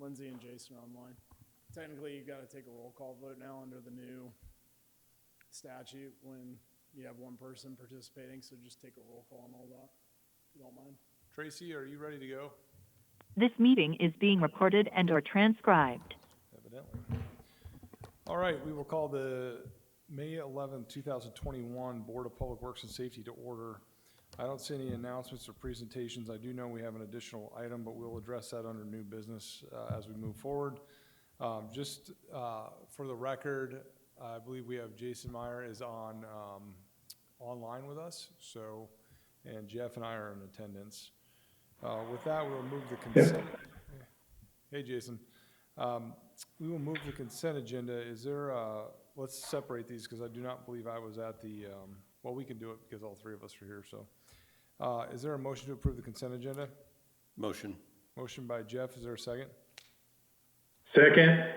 Lindsay and Jason are online. Technically, you've got to take a roll call vote now under the new statute when you have one person participating, so just take a roll call and all that, if you don't mind. Tracy, are you ready to go? This meeting is being recorded and/or transcribed. Evidently. All right, we will call the May 11th, 2021 Board of Public Works and Safety to order. I don't see any announcements or presentations. I do know we have an additional item, but we'll address that under new business as we move forward. Just for the record, I believe we have Jason Meyer is on online with us, so, and Jeff and I are in attendance. With that, we'll move the consent. Hey, Jason. We will move the consent agenda. Is there, let's separate these because I do not believe I was at the, well, we can do it because all three of us are here, so. Is there a motion to approve the consent agenda? Motion. Motion by Jeff. Is there a second? Second.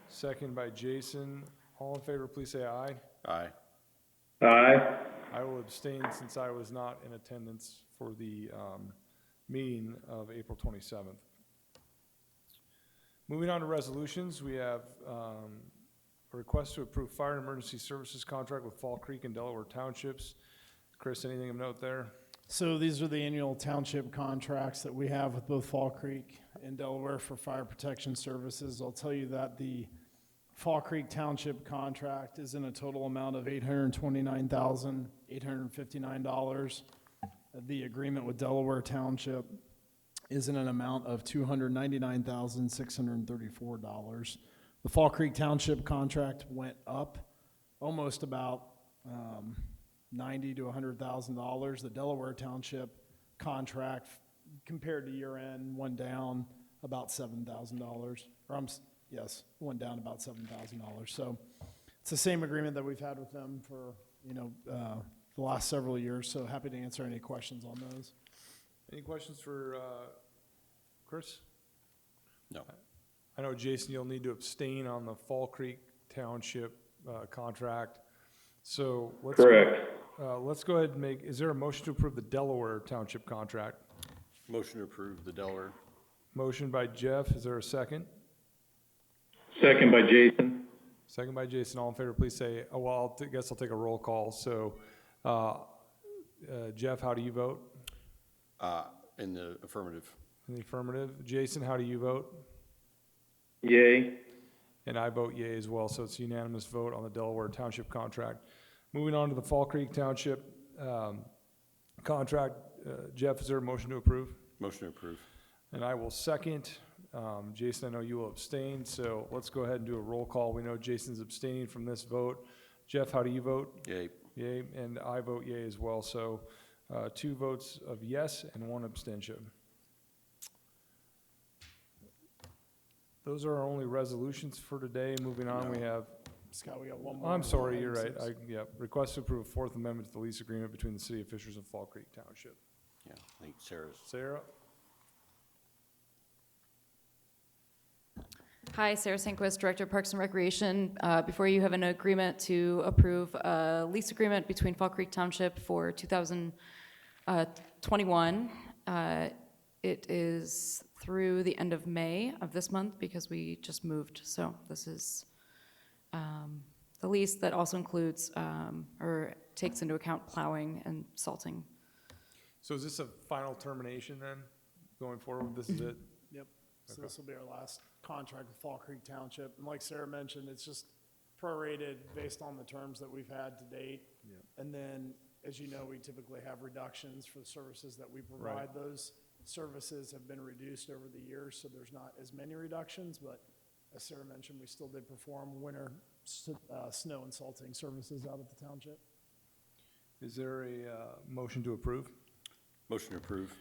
Second by Jason. All in favor, please say aye. Aye. Aye. I will abstain since I was not in attendance for the meeting of April 27th. Moving on to resolutions, we have a request to approve fire and emergency services contract with Fall Creek and Delaware Townships. Chris, anything of note there? So these are the annual township contracts that we have with both Fall Creek and Delaware for fire protection services. I'll tell you that the Fall Creek Township contract is in a total amount of $829,859. The agreement with Delaware Township is in an amount of $299,634. The Fall Creek Township contract went up almost about $90,000 to $100,000. The Delaware Township contract, compared to year end, went down about $7,000. Yes, went down about $7,000. So it's the same agreement that we've had with them for the last several years. So happy to answer any questions on those. Any questions for Chris? No. I know, Jason, you'll need to abstain on the Fall Creek Township contract. So let's Correct. Let's go ahead and make, is there a motion to approve the Delaware Township contract? Motion to approve the Delaware. Motion by Jeff, is there a second? Second by Jason. Second by Jason, all in favor, please say, oh, well, I guess I'll take a roll call. So, Jeff, how do you vote? In the affirmative. In the affirmative. Jason, how do you vote? Yay. And I vote yay as well, so it's a unanimous vote on the Delaware Township contract. Moving on to the Fall Creek Township contract. Jeff, is there a motion to approve? Motion to approve. And I will second. Jason, I know you will abstain, so let's go ahead and do a roll call. We know Jason's abstaining from this vote. Jeff, how do you vote? Yay. Yay, and I vote yay as well. So 2 votes of yes and 1 abstention. Those are our only resolutions for today. Moving on, we have. Scott, we got one more. I'm sorry, you're right. Request to approve a 4th amendment to the lease agreement between the city of Fishers and Fall Creek Township. Yeah, I think Sarah's. Sarah? Hi, Sarah Sanquist, Director of Parks and Recreation. Before you have an agreement to approve a lease agreement between Fall Creek Township for 2021. It is through the end of May of this month because we just moved. So this is the lease that also includes or takes into account plowing and salting. So is this a final termination then, going forward? This is it? Yep. So Okay. this will be our last contract with Fall Creek Township. And like Sarah mentioned, it's just prorated based on the terms that we've had to date. Yep. And then, as you know, we typically have reductions for the services that we provide. Right. Those services have been reduced over the years, so there's not as many reductions. But as Sarah mentioned, we still did perform winter snow and salting services out at the township. Is there a motion to approve? Motion to approve.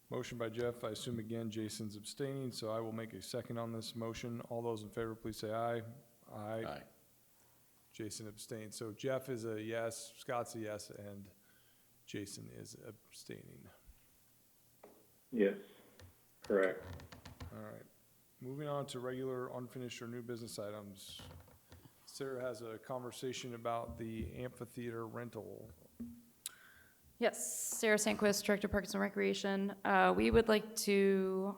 Motion by Jeff. I assume again Jason's abstaining, so I will make a second on this motion. All those in favor, please say aye. Aye. Aye. Jason abstains. So Jeff is a yes, Scott's a yes, and Jason is abstaining. Yes. Correct. All right. Moving on to regular unfinished or new business items. Sarah has a conversation about the amphitheater rental. Yes, Sarah Sanquist, Director of Parks and Recreation. We would like to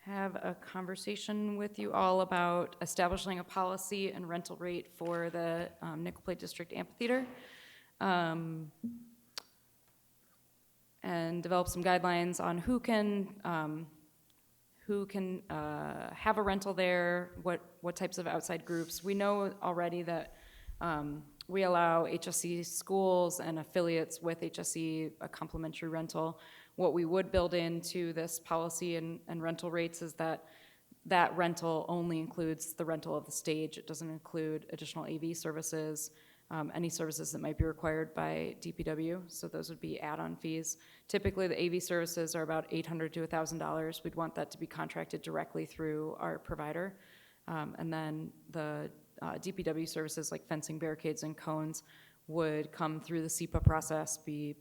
have a conversation with you all about establishing a policy and rental rate for the Nickel Plate District Amphitheater. And develop some guidelines on who can have a rental there, what types of outside groups. We know already that we allow HSE schools and affiliates with HSE a complimentary rental. What we would build into this policy and rental rates is that rental only includes the rental of the stage. It doesn't include additional AV services, any services that might be required by DPW. So those would be add-on fees. Typically, the AV services are about $800 to $1,000. We'd want that to be contracted directly through our provider. And then the DPW services like fencing, barricades, and cones would come through the SEPA process, be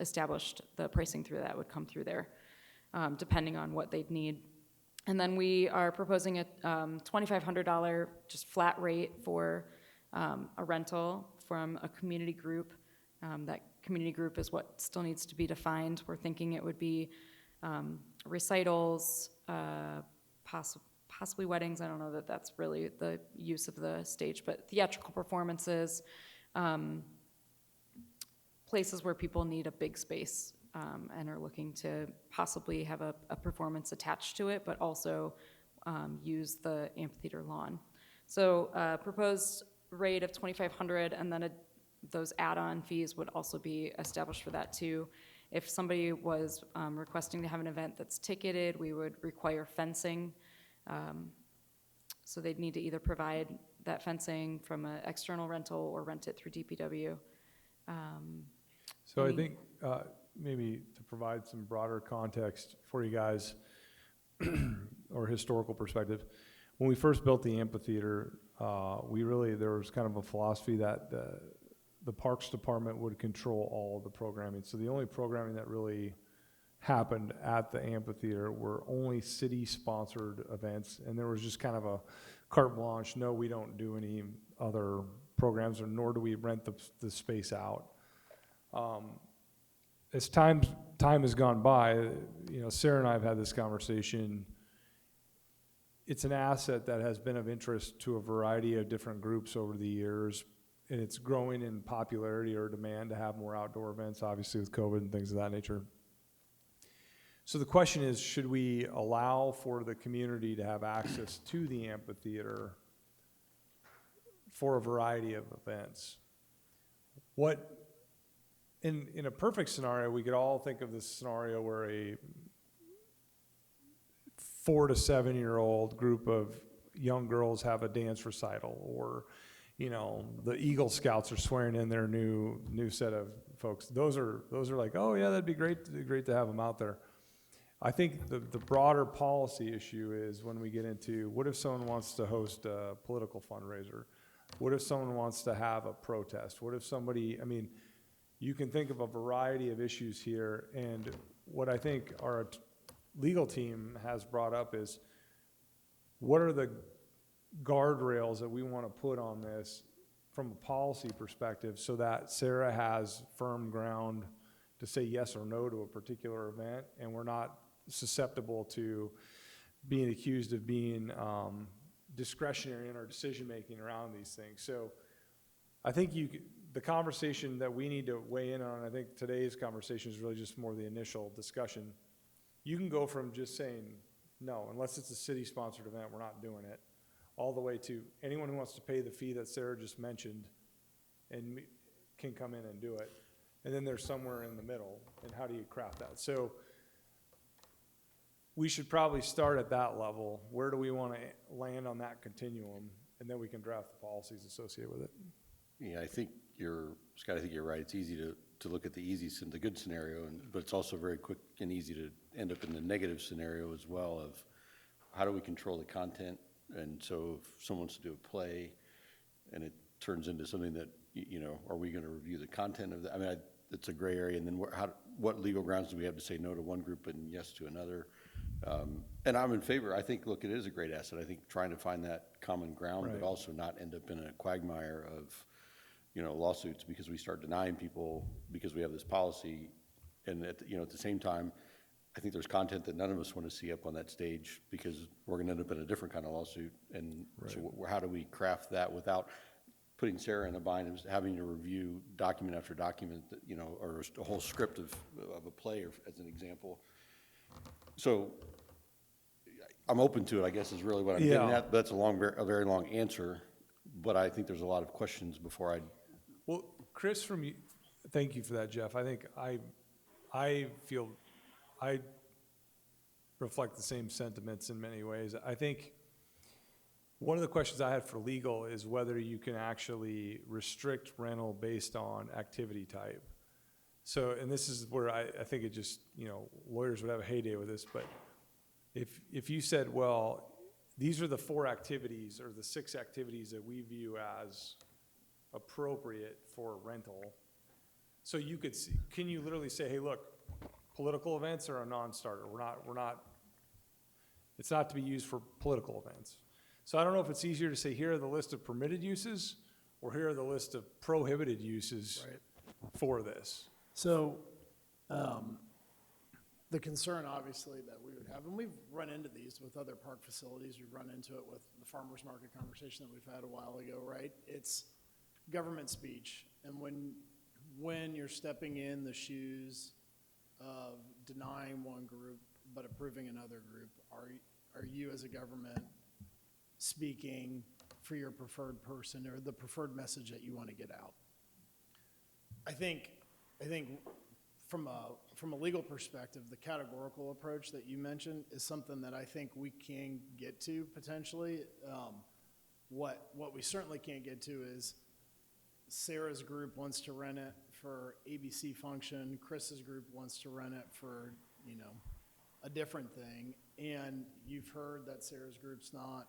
established. The pricing through that would come through there, depending on what they'd need. And then we are proposing a $2,500 just flat rate for a rental from a community group. That community group is what still needs to be defined. We're thinking it would be recitals, possibly weddings. I don't know that that's really the use of the stage, but theatrical performances, places where people need a big space and are looking to possibly have a performance attached to it, but also use the amphitheater lawn. So proposed rate of $2,500, and then those add-on fees would also be established for that too. If somebody was requesting to have an event that's ticketed, we would require fencing. So they'd need to either provide that fencing from an external rental or rent it through DPW. So I think maybe to provide some broader context for you guys or historical perspective, when we first built the amphitheater, there was kind of a philosophy that the Parks Department would control all of the programming. So the only programming that really happened at the amphitheater were only city-sponsored events, and there was just kind of a carte blanche. No, we don't do any other programs, or nor do we rent the space out. As time has gone by, Sarah and I have had this conversation. It's an asset that has been of interest to a variety of different groups over the years, and it's growing in popularity or demand to have more outdoor events, obviously with COVID and things of that nature. So the question is, should we allow for the community to have access to the amphitheater for a variety of events? In a perfect scenario, we could all think of this scenario where a 4 to 7 year old group of young girls have a dance recital, or the Eagle Scouts are swearing in their new set of folks. Those are like, oh yeah, that'd be great to have them out there. I think the broader policy issue is when we get into, what if someone wants to host a political fundraiser? What if someone wants to have a protest? What if you can think of a variety of issues here, and what I think our legal team has brought up is, what are the guardrails that we want to put on this from a policy perspective so that Sarah has firm ground to say yes or no to a particular event, and we're not susceptible to being accused of being discretionary in our decision-making around these things. So I think the conversation that we need to weigh in on, I think today's conversation is really just more the initial discussion. You can go from just saying, no, unless it's a city-sponsored event, we're not doing it, all the way to anyone who wants to pay the fee that Sarah just mentioned and can come in and do it. And then there's somewhere in the middle, and how do you craft that? So we should probably start at that level. Where do we want to land on that continuum? And then we can draft the policies associated with it. Yeah, Scott, I think you're right. It's easy to look at the good scenario, but it's also very quick and easy to end up in the negative scenario as well of how do we control the content? And so if someone wants to do a play and it turns into something that, are we going to review the content of that? It's a gray area. And then what legal grounds do we have to say no to one group and yes to another? And I'm in favor. I think, look, it is a great asset. I think trying to find that common ground, Right. but also not end up in a quagmire of, lawsuits because we start denying people because we have this policy. And at the same time, I think there's content that none of us want to see up on that stage because we're going to end up in a different kind of lawsuit. And so how do we craft that without putting Sarah in a bind of having to review document after document, that, you know, or a whole script of a play, or, as an example. So I'm open to it, I guess, is really what I'm getting Yeah. at. That's a very long answer, but I think there's a lot of questions before Well, Chris, from you, thank you for that, Jeff. I think I feel I reflect the same sentiments in many ways. I think one of the questions I had for legal is whether you can actually restrict rental based on activity type. So, and this is where I think it just, you know, lawyers would have a heyday with this, but if you said, well, these are the 4 activities or the 6 activities that we view as appropriate for rental. So you could see, can you literally say, hey, look, political events are a non-starter. It's not to be used for political events. So I don't know if it's easier to say, here are the list of permitted uses, or here are the list of prohibited uses for this. So, the concern obviously that we would have, and we've run into these with other park facilities, we've run into it with the farmer's market conversation that we've had a while ago, right? It's government speech, and when you're stepping in the shoes of denying one group but approving another group, are you as a government speaking for your preferred person or the preferred message that you want to get out? I think from a legal perspective, the categorical approach that you mentioned is something that I think we can get to potentially. What we certainly can't get to is Sarah's group wants to rent it for ABC function, Chris's group wants to rent it for, you know, a different thing, and you've heard that Sarah's group's not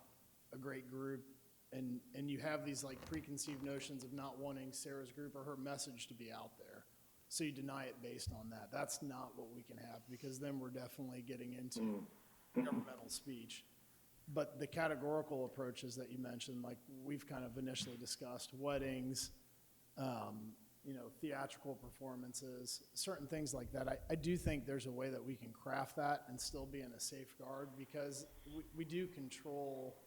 a great group, and you have these like preconceived notions of not wanting Sarah's group or her message to be out there. So you deny it based on that. That's not what we can have, because then we're definitely getting into governmental speech. But the categorical approaches that you mentioned, like we've kind of initially discussed, weddings, you know, theatrical performances, certain things like that. I do think there's a way that we can craft that and still be in a safeguard, because we do control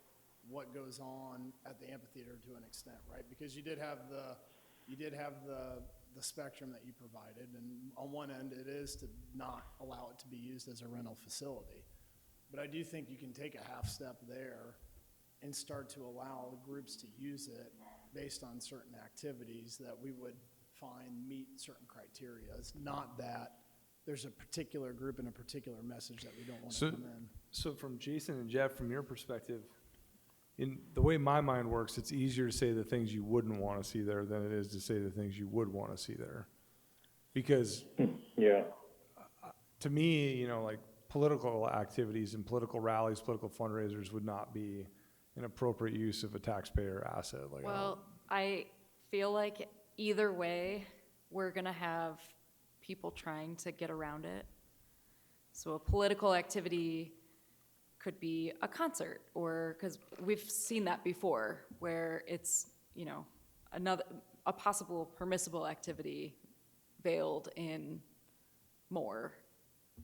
what goes on at the amphitheater to an extent, right? Because you did have the spectrum that you provided, and on one end it is to not allow it to be used as a rental facility. But I do think you can take a half step there and start to allow groups to use it based on certain activities that we would find meet certain criteria. It's not that there's a particular group and a particular message that we don't want to come in. So from Jason and Jeff, from your perspective, in the way my mind works, it's easier to say the things you wouldn't want to see there than it is to say the things you would want to see there. Because Yeah. to me, you know, like political activities and political rallies, political fundraisers would not be an appropriate use of a taxpayer asset. Like, Well, I feel like either way, we're gonna have people trying to get around it. So a political activity could be a concert, or, because we've seen that before, where it's, you know, a possible permissible activity veiled in more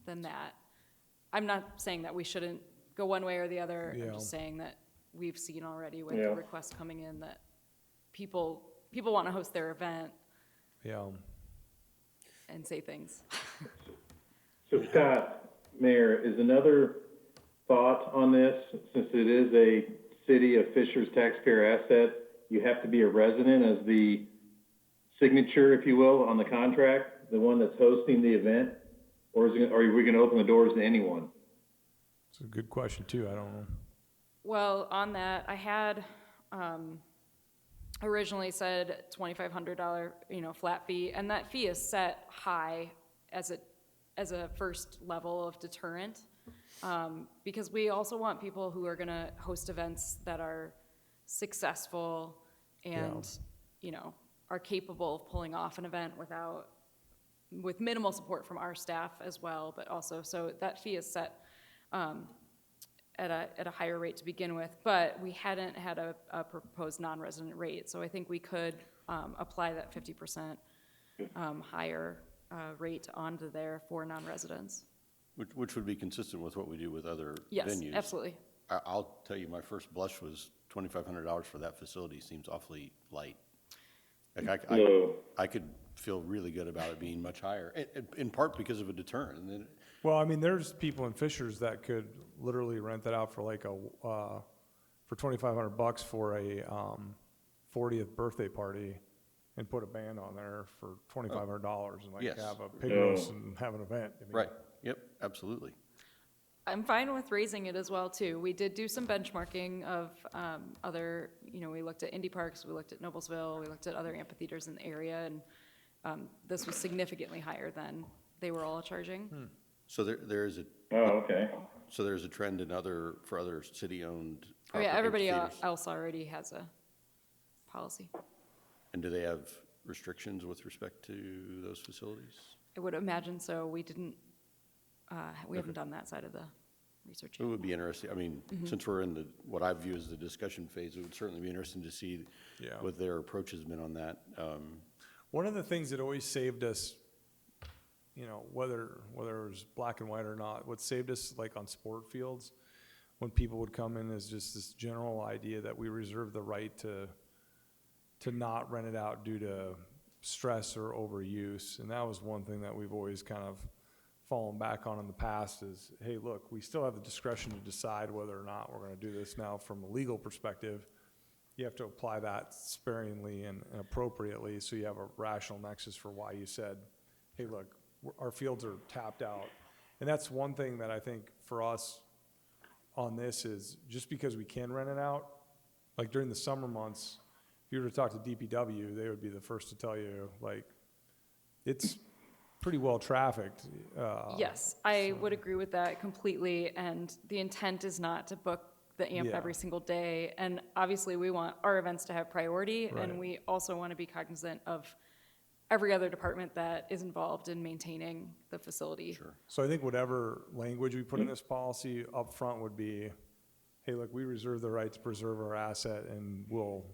than that. I'm not saying that we shouldn't go one way or the other. Yeah. I'm just saying that we've seen already with Yeah. the requests coming in that people want to host their event yeah. and say things. So Scott, Mayor, is another thought on this, since it is a city of Fishers taxpayer asset, you have to be a resident as the signature, if you will, on the contract, the one that's hosting the event? Or are we gonna open the doors to anyone? It's a good question too. I don't know. Well, on that, I had originally said $2,500, you know, flat fee, and that fee is set high as a first level of deterrent, because we also want people who are gonna host events that are successful and, you know, are capable of pulling off an event with minimal support from our staff as well, but also, so that fee is set at a higher rate to begin with, but we hadn't had a proposed non-resident rate, so I think we could apply that 50% higher rate onto there for non-residents. Which would be consistent with what we do with other Yes, venues. absolutely. I'll tell you, my first blush was $2,500 for that facility seems awfully light. Like Whoa. I could feel really good about it being much higher, in part because of a deterrent. And then, Well, I mean, there's people in Fishers that could literally rent that out for like for $2,500 for a 40th birthday party and put a band on there for $2,500 and like Yes. have a pig roast and have an event. I mean, right, yep, absolutely. I'm fine with raising it as well, too. We did do some benchmarking of other, we looked at indie parks, we looked at Noblesville, we looked at other amphitheaters in the area, and this was significantly higher than they were all charging. So there is a, Oh, okay. so there's a trend in for other city-owned. Oh, yeah, everybody amphitheaters. else already has a policy. And do they have restrictions with respect to those facilities? I would imagine so. We didn't, we haven't done that side of the research It yet. would be interesting, I mean, since we're in what I view as the discussion phase, it would certainly be interesting to see Yeah. what their approach has been on that. One of the things that always saved us, whether it was black and white or not, what saved us like on sport fields, when people would come in, is just this general idea that we reserve the right to not rent it out due to stress or overuse. And that was one thing that we've always kind of fallen back on in the past is, hey, look, we still have the discretion to decide whether or not we're going to do this. Now, from a legal perspective, you have to apply that sparingly and appropriately so you have a rational nexus for why you said, hey, look, our fields are tapped out. And that's one thing that I think for us on this is just because we can rent it out, like during the summer months, if you were to talk to DPW, they would be the first to tell you, like, it's pretty well trafficked. Yes, I would agree with that completely, and the intent is not to book the amp Yeah. every single day, and obviously we want our events to have priority, Right. and we also want to be cognizant of every other department that is involved in maintaining the facility. Sure. So I think whatever language we put in this policy up front would be, hey, look, we reserve the right to preserve our asset and we'll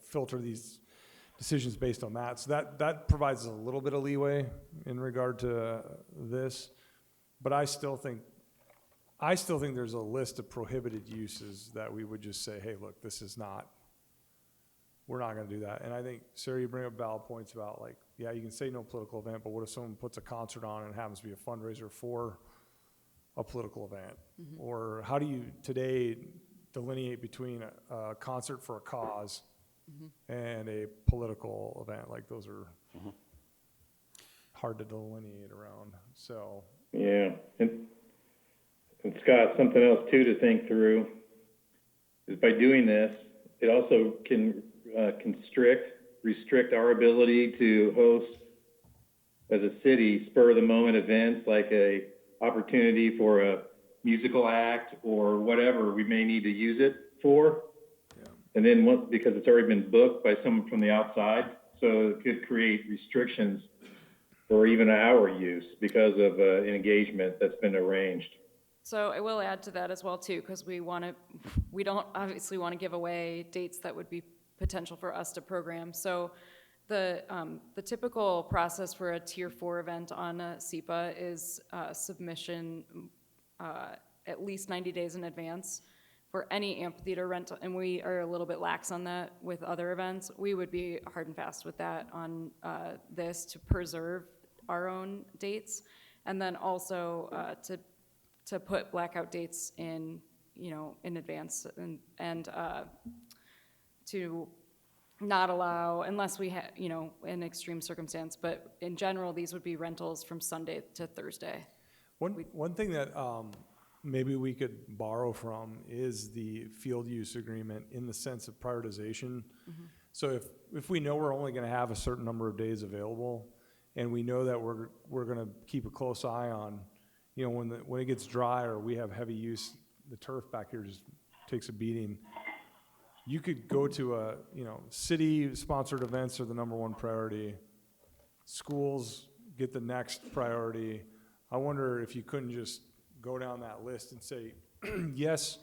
filter these decisions based on that. So that provides a little bit of leeway in regard to this. But I still think there's a list of prohibited uses that we would just say, hey, look, we're not gonna do that. And I think, Sarah, you bring up valid points about like, yeah, you can say no political event, but what if someone puts a concert on and it happens to be a fundraiser for a political event? Or how do you today delineate between a concert for a cause and a political event? Like those are hard to delineate around, so. Yeah, and Scott, something else too to think through is by doing this, it also can restrict our ability to host as a city spur-of-the-moment events like a opportunity for a musical act or whatever we may need to use it for. And then because it's already been booked by someone from the outside, so it could create restrictions for even our use because of an engagement that's been arranged. So I will add to that as well too, because we don't obviously want to give away dates that would be potential for us to program. So the typical process for a Tier 4 event on a SEPA is submission at least 90 days in advance for any amphitheater rental, and we are a little bit lax on that with other events. We would be hard and fast with that on this to preserve our own dates, and then also to put blackout dates in advance and to not allow, unless we have, in extreme circumstance, but in general, these would be rentals from Sunday to Thursday. One thing that maybe we could borrow from is the field use agreement in the sense of prioritization. So if we know we're only going to have a certain number of days available, and we know that we're going to keep a close eye on, when it gets dry or we have heavy use, the turf back here just takes a beating. You could go to city-sponsored events are the number one priority. Schools get the next priority. I wonder if you couldn't just go down that list and say, yes,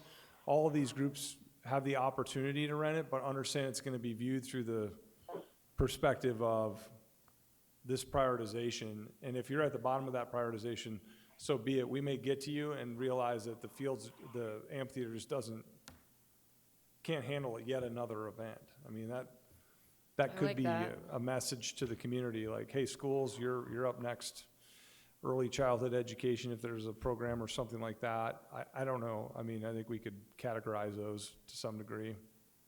all of these groups have the opportunity to rent it, but understand it's going to be viewed through the perspective of this prioritization, and if you're at the bottom of that prioritization, so be it. We may get to you and realize that the amphitheater just can't handle yet another event. I mean, that I could like be that. a message to the community, like, hey, schools, you're up next. Early childhood education, if there's a program or something like that. I don't know. I mean, I think we could categorize those to some degree.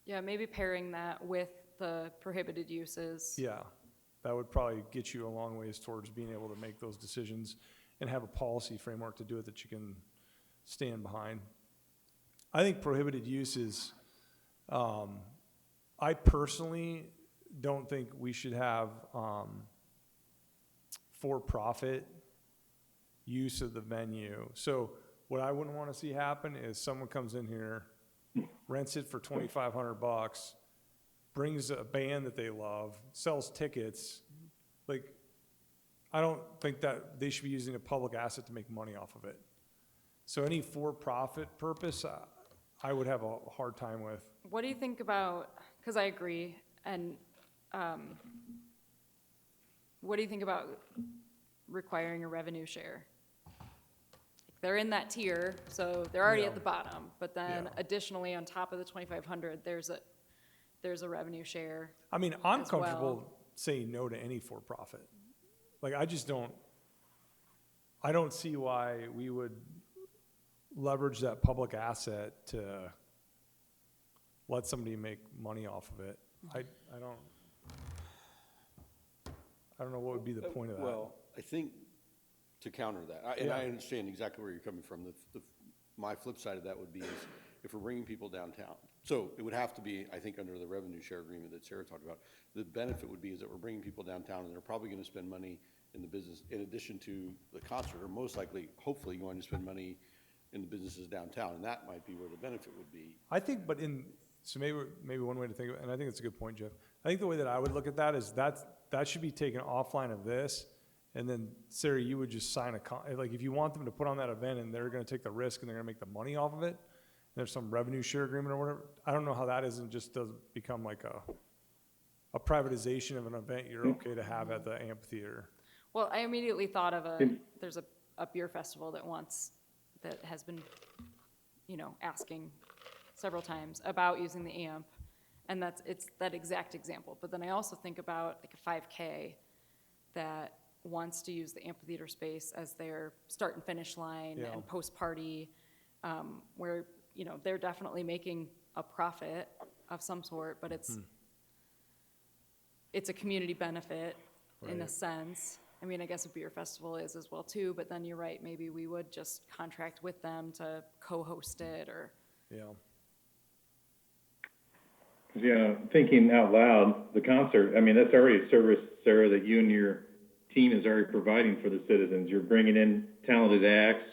Yeah, maybe pairing that with the prohibited uses. Yeah, that would probably get you a long ways towards being able to make those decisions and have a policy framework to do it that you can stand behind. I think prohibited uses, I personally don't think we should have for-profit use of the venue. So what I wouldn't want to see happen is someone comes in here, rents it for $2,500, brings a band that they love, sells tickets. Like, I don't think that they should be using a public asset to make money off of it. So any for-profit purpose, I would have a hard time with. What do you think about, because I agree, and what do you think about requiring a revenue share? They're in that tier, so they're already at the bottom, but then Yeah. additionally, on top of the 2,500, there's a revenue share. I mean, I'm As well. comfortable saying no to any for-profit. Like, I don't see why we would leverage that public asset to let somebody make money off of it. I don't know what would be the point of that. Well, I think to counter that, and I understand exactly where you're coming from. My flip side of that would be is if we're bringing people downtown. So it would have to be, I think, under the revenue share agreement that Sarah talked about. The benefit would be is that we're bringing people downtown and they're probably going to spend money in the business in addition to the concert, or most likely, hopefully, going to spend money in the businesses downtown, and that might be where the benefit would be. I think, so maybe one way to think of it, and I think it's a good point, Jeff. I think the way that I would look at that is that should be taken offline of this, and then Sarah, you would just sign like if you want them to put on that event and they're going to take the risk and they're going to make the money off of it, and there's some revenue share agreement or whatever. I don't know how that isn't just does become like a privatization of an event you're okay to have at the amphitheater. Well, I immediately thought of there's a beer festival that has been, asking several times about using the amp, and it's that exact example. But then I also think about like a 5K that wants to use the amphitheater space as their start and finish line Yeah. and post-party, where, they're definitely making a profit of some sort, but it's a community benefit in a Right. sense. I mean, I guess a beer festival is as well too, but then you're right, maybe we would just contract with them to co-host it or. Yeah. Yeah, thinking out loud, the concert, I mean, that's already a service, Sarah, that you and your team is already providing for the citizens. You're bringing in talented acts,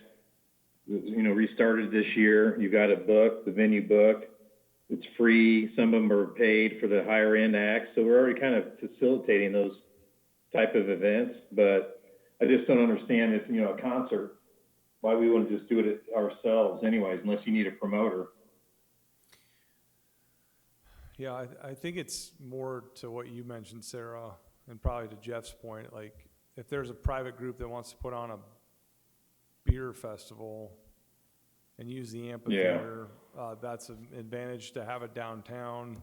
restarted this year. You got it booked, the venue booked. It's free. Some of them are paid for the higher end acts. So we're already kind of facilitating those type of events. But I just don't understand if, a concert, why we wouldn't just do it ourselves anyways, unless you need a promoter. Yeah, I think it's more to what you mentioned, Sarah, and probably to Jeff's point, like, if there's a private group that wants to put on a beer festival and use the amphitheater, that's an advantage to have it downtown.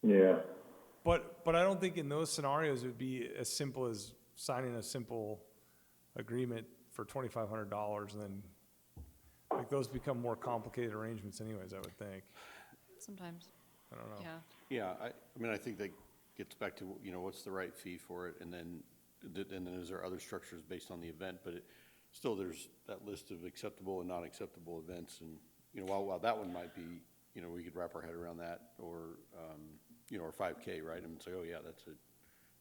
Yeah. But I don't think in those scenarios it would be as simple as signing a simple agreement for $2,500 and then, like, those become more complicated arrangements anyways, I would think. Sometimes, I don't know. yeah. Yeah, I mean, I think that gets back to, what's the right fee for it, and then is there other structures based on the event, but still there's that list of acceptable and not acceptable events, and, while that one might be, we could wrap our head around that, or, or 5K, right? And say, oh yeah,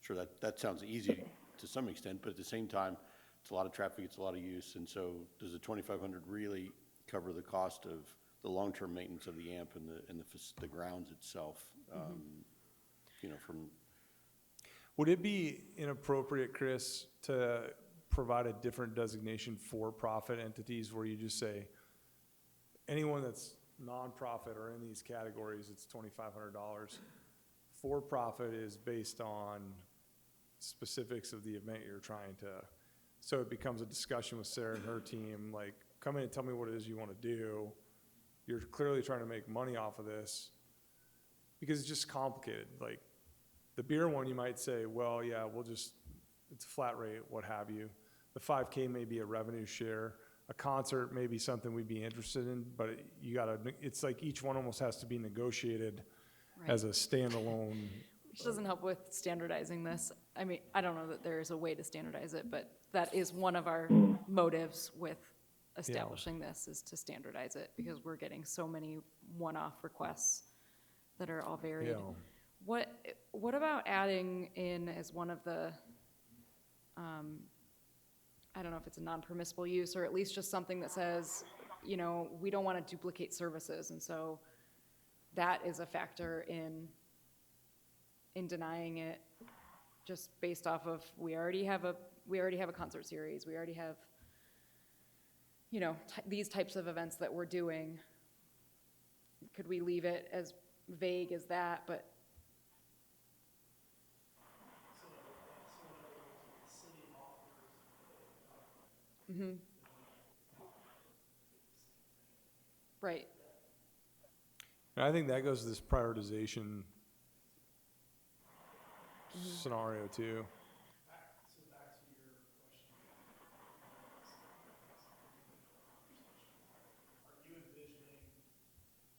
sure, that sounds easy to some extent, but at the same time, it's a lot of traffic, it's a lot of use, and so does the 2,500 really cover the cost of the long-term maintenance of the amp and the grounds itself? Would it be inappropriate, Chris, to provide a different designation for profit entities where you just say, anyone that's nonprofit or in these categories, it's $2,500. for-profit is based on specifics of the event you're trying to, so it becomes a discussion with Sarah and her team, like, come in and tell me what it is you want to do. You're clearly trying to make money off of this, because it's just complicated. Like, the beer one, you might say, well, yeah, it's a flat rate, what have you. The 5K may be a revenue share. A concert may be something we'd be interested in, but it's like each one almost has to be negotiated as a standalone. Which doesn't help with standardizing this. I mean, I don't know that there is a way to standardize it, but that is one of our motives with establishing this, is to standardize it, because we're getting so many one-off requests that are all varied. Yeah. What about adding in as one of the, I don't know if it's a non-permissible use, or at least just something that says, you know, we don't want to duplicate services, and so that is a factor in denying it, just based off of, we already have a concert series, we already have, you know, these types of events that we're doing. Could we leave it as vague as that, but right. And I think that goes to this prioritization scenario too.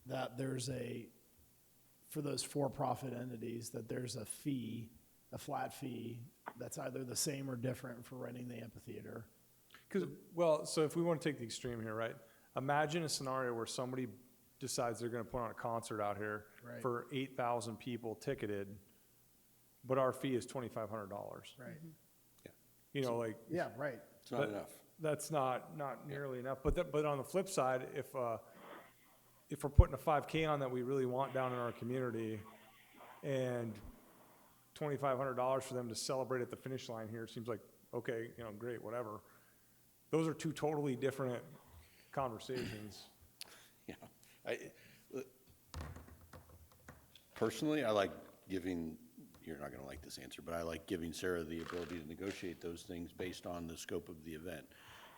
That there's for those for-profit entities, that there's a fee, a flat fee, that's either the same or different for renting the amphitheater. Because, well, so if we want to take the extreme here, right? Imagine a scenario where somebody decides they're going to put on a concert out here Right. for 8,000 people ticketed, but our fee is $2,500. Right. You know, like, Yeah, right. It's not enough. that's not nearly enough. But on the flip side, if we're putting a 5K on that we really want down in our community, and $2,500 for them to celebrate at the finish line here seems like, okay, you know, great, whatever. Those are two totally different conversations. Yeah. Personally, I like giving, you're not gonna like this answer, but I like giving Sarah the ability to negotiate those things based on the scope of the event.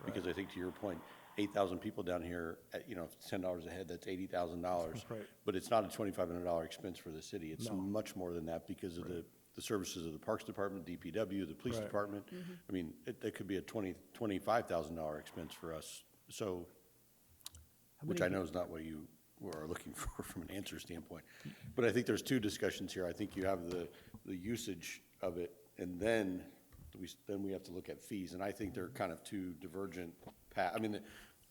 Because I think, to your point, 8,000 people down here, you know, if it's $10 a head, that's $80,000. Right. But it's not a $2,500 expense for the city. It's much more than that, because of the services of the Parks Department, DPW, the Police Department. I mean, that could be a $25,000 expense for us. So, which I know is not what you are looking for from an answer standpoint. But I think there's two discussions here. I think you have the usage of it, and then we have to look at fees. And I think they're kind of two divergent the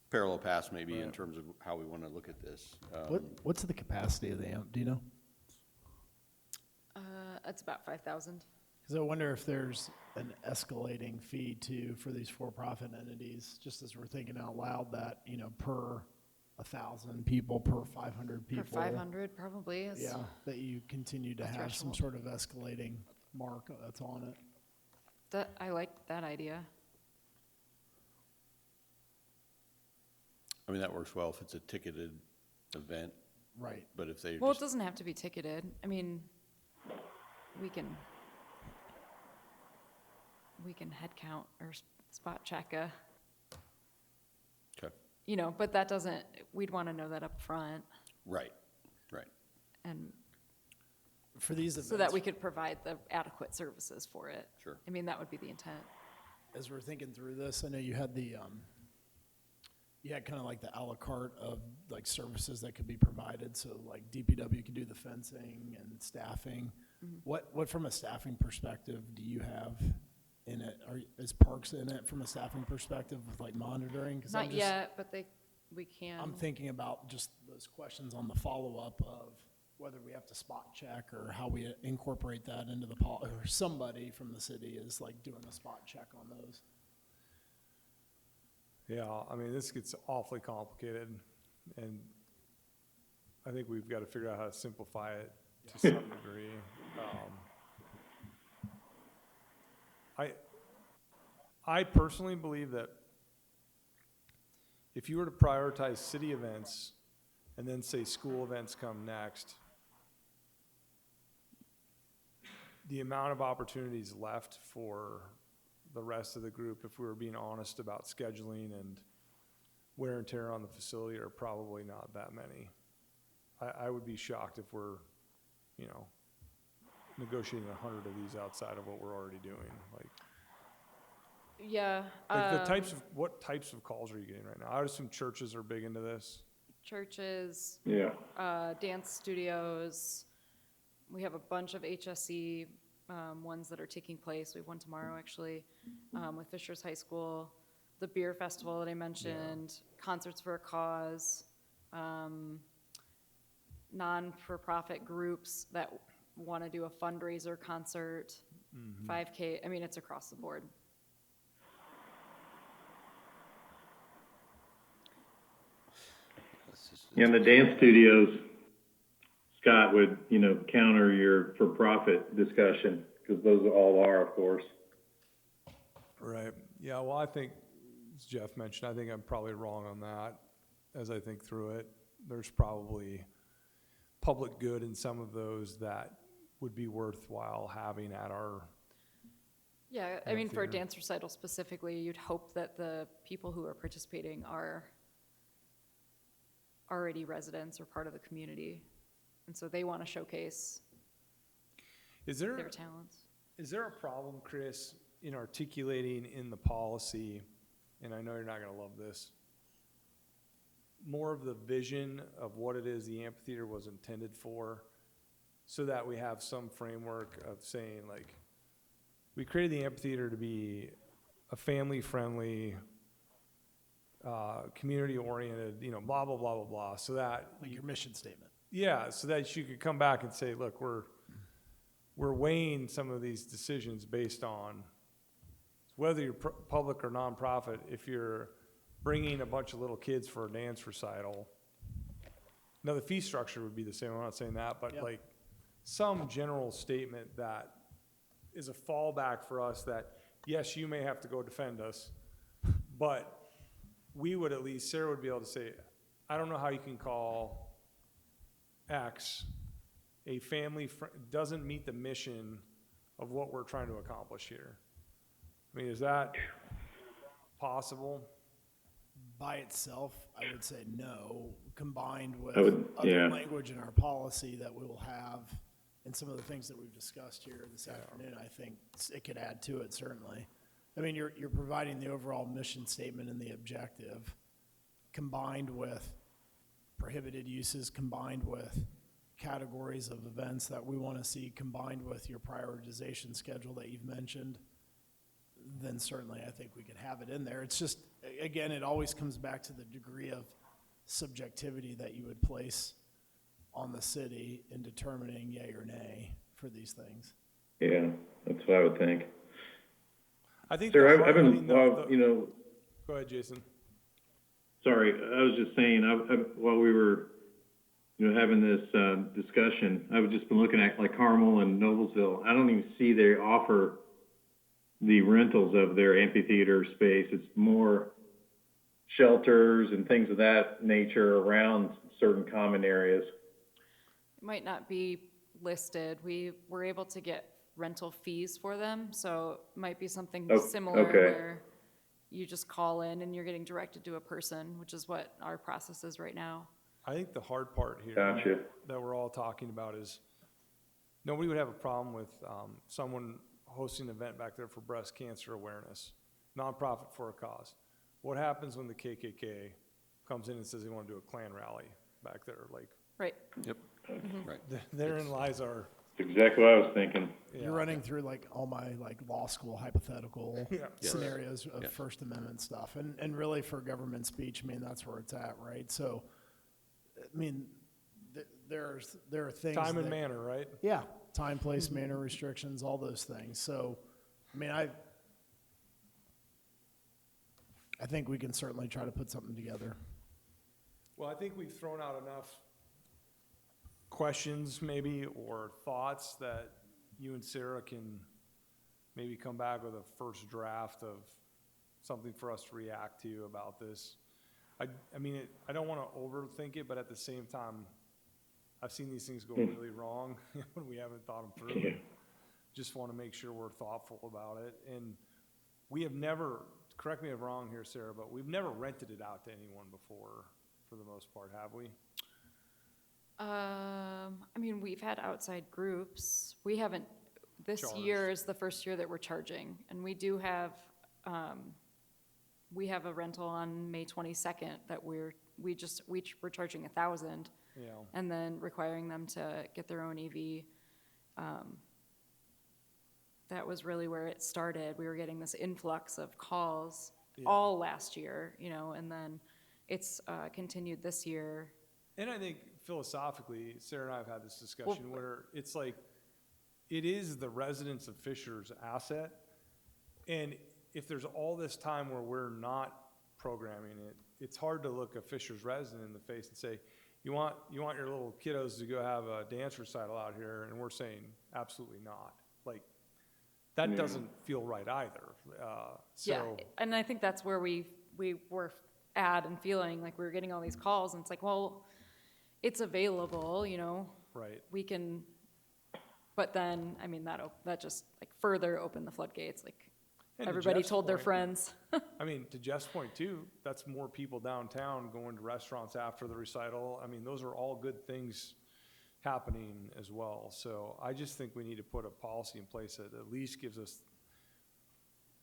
parallel paths maybe in terms of how we want to look at this. What's the capacity of the amp, do you know? It's about 5,000. Because I wonder if there's an escalating fee too for these for-profit entities, just as we're thinking out loud, that, you know, per 1,000 people, per 500 people. Per 500 probably is. Yeah, that you continue to have some threshold. sort of escalating mark that's on it. I like that idea. I mean, that works well if it's a ticketed event, Right. but if they Well, it just, doesn't have to be ticketed. I mean, we can head count or spot check okay, you know, but that doesn't, we'd want to know that up front, right. and For these events, so that we could provide the adequate services for it. Sure. I mean, that would be the intent. as we're thinking through this, I know you had you had kind of like the à la carte of like services that could be provided. So like DPW could do the fencing and staffing. What from a staffing perspective do you have in it? Is Parks in it from a staffing perspective with like monitoring? 'Cause Not yet, but we can. I'm thinking about just those questions on the follow-up of whether we have to spot check or how we incorporate that into the or somebody from the city is like doing a spot check on those. Yeah, I mean, this gets awfully complicated, and I think we've got to figure out how to simplify it to some degree. I personally believe that if you were to prioritize city events and then say school events come next, the amount of opportunities left for the rest of the group, if we were being honest about scheduling and wear and tear on the facility, are probably not that many. I would be shocked if we're, you know, negotiating 100 of these outside of what we're already doing. Yeah. What types of calls are you getting right now? I would assume churches are big into this. Churches, Yeah. dance studios. We have a bunch of HSE ones that are taking place. We have one tomorrow, actually, with Fishers High School. The beer festival that I mentioned, Concerts for a Cause, non-for-profit groups that want to do a fundraiser concert, 5K. I mean, it's across the board. And the dance studios, Scott would, you know, counter your for-profit discussion, because those all are, of course. Right. Yeah, well, I think, as Jeff mentioned, I think I'm probably wrong on that as I think through it. There's probably public good in some of those that would be worthwhile having at our, Yeah, I mean, for a theater. dance recital specifically, you'd hope that the people who are participating are already residents or part of the community. And so they want to showcase is there, their talents. is there a problem, Chris, in articulating in the policy, and I know you're not gonna love this, more of the vision of what it is the amphitheater was intended for, so that we have some framework of saying, like, we created the amphitheater to be a family-friendly, community-oriented, you know, blah, blah, blah, blah, blah, so that, Like your mission statement. yeah, so that you could come back and say, look, we're weighing some of these decisions based on whether you're public or nonprofit. If you're bringing a bunch of little kids for a dance recital, now the fee structure would be the same, I'm not saying that, but Yep. like some general statement that is a fallback for us that, yes, you may have to go defend us, but we would at least, Sarah would be able to say, I don't know how you can call X a doesn't meet the mission of what we're trying to accomplish here. I mean, is that possible? By itself, I would say no, combined with I would- other yeah. language in our policy that we will have and some of the things that we've discussed here this afternoon, I think it could add to it, certainly. I mean, you're providing the overall mission statement and the objective, combined with prohibited uses, combined with categories of events that we want to see, combined with your prioritization schedule that you've mentioned, then certainly I think we could have it in there. It's just, again, it always comes back to the degree of subjectivity that you would place on the city in determining yay or nay for these things. Yeah, that's what I would think. I think. Sir, the I've hard- I been, mean, well, you know, Go ahead, Jason. sorry, I was just saying, while we were, you know, having this discussion, I've just been looking at like Carmel and Noblesville. I don't even see they offer the rentals of their amphitheater space. It's more shelters and things of that nature around certain common areas. It might not be listed. We were able to get rental fees for them, so it might be something Oh, similar okay. where you just call in and you're getting directed to a person, which is what our process is right now. I think the hard part here Gotcha. that we're all talking about is nobody would have a problem with someone hosting an event back there for breast cancer awareness, nonprofit for a cause. What happens when the KKK comes in and says they want to do a Klan rally back there? Like, Right. Yep, right. therein lies our, That's exactly what I was thinking. yeah. You're running through like all my like law school hypothetical Yeah. Yes. scenarios of Yes. First Amendment stuff. And really for government speech, I mean, that's where it's at, right? So, I mean, there are things. Time and that- manner, right? Yeah, time, place, manner restrictions, all those things. So, I mean, I think we can certainly try to put something together. Well, I think we've thrown out enough questions maybe or thoughts that you and Sarah can maybe come back with a first draft of something for us to react to about this. I mean, I don't want to overthink it, but at the same time, I've seen these things go really wrong when we haven't thought them through. Yeah. just want to make sure we're thoughtful about it. And we have never, correct me if I'm wrong here, Sarah, but we've never rented it out to anyone before, for the most part, have we? I mean, we've had outside groups. We haven't, this year is the first year that we're charging. And we do have, we have a rental on May 22nd that we're charging 1,000 Yeah. and then requiring them to get their own EV. That was really where it started. We were getting this influx of calls all last year, you know, and then it's continued this year. And I think philosophically, Sarah and I have had this discussion where it's like, it is the residents of Fisher's asset. And if there's all this time where we're not programming it, it's hard to look a Fisher's resident in the face and say, you want your little kiddos to go have a dance recital out here, and we're saying absolutely not. Like, that doesn't feel right either. Yeah, and I think that's where we were at and feeling like we were getting all these calls, and it's like, well, it's available, you know. Right. We can, but then, I mean, that just like further opened the floodgates, like And to everybody Jeff's told their point- friends. I mean, to Jeff's point too, that's more people downtown going to restaurants after the recital. I mean, those are all good things happening as well. So I just think we need to put a policy in place that at least gives us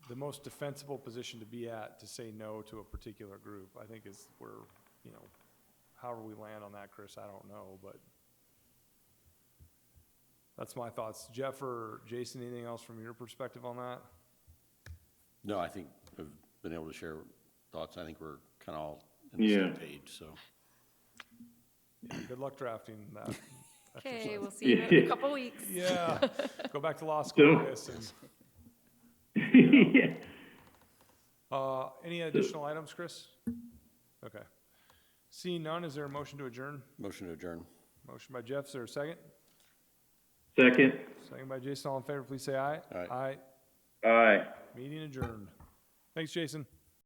the most defensible position to be at to say no to a particular group. I think is where, you know, however we land on that, Chris, I don't know, but that's my thoughts. Jeff or Jason, anything else from your perspective on that? No, I think we've been able to share thoughts. I think we're kind of all in the same page, so. Yeah, good luck drafting that. Okay, we'll see you in a couple weeks. Yeah, go back to law school, Chris. Any additional items, Chris? Okay. Seeing none, is there a motion to adjourn? Motion to adjourn. Motion by Jeff, is there a second? Second. Second by Jason, all in favor, please say aye. Aye. Aye. Aye. Meeting adjourned. Thanks, Jason.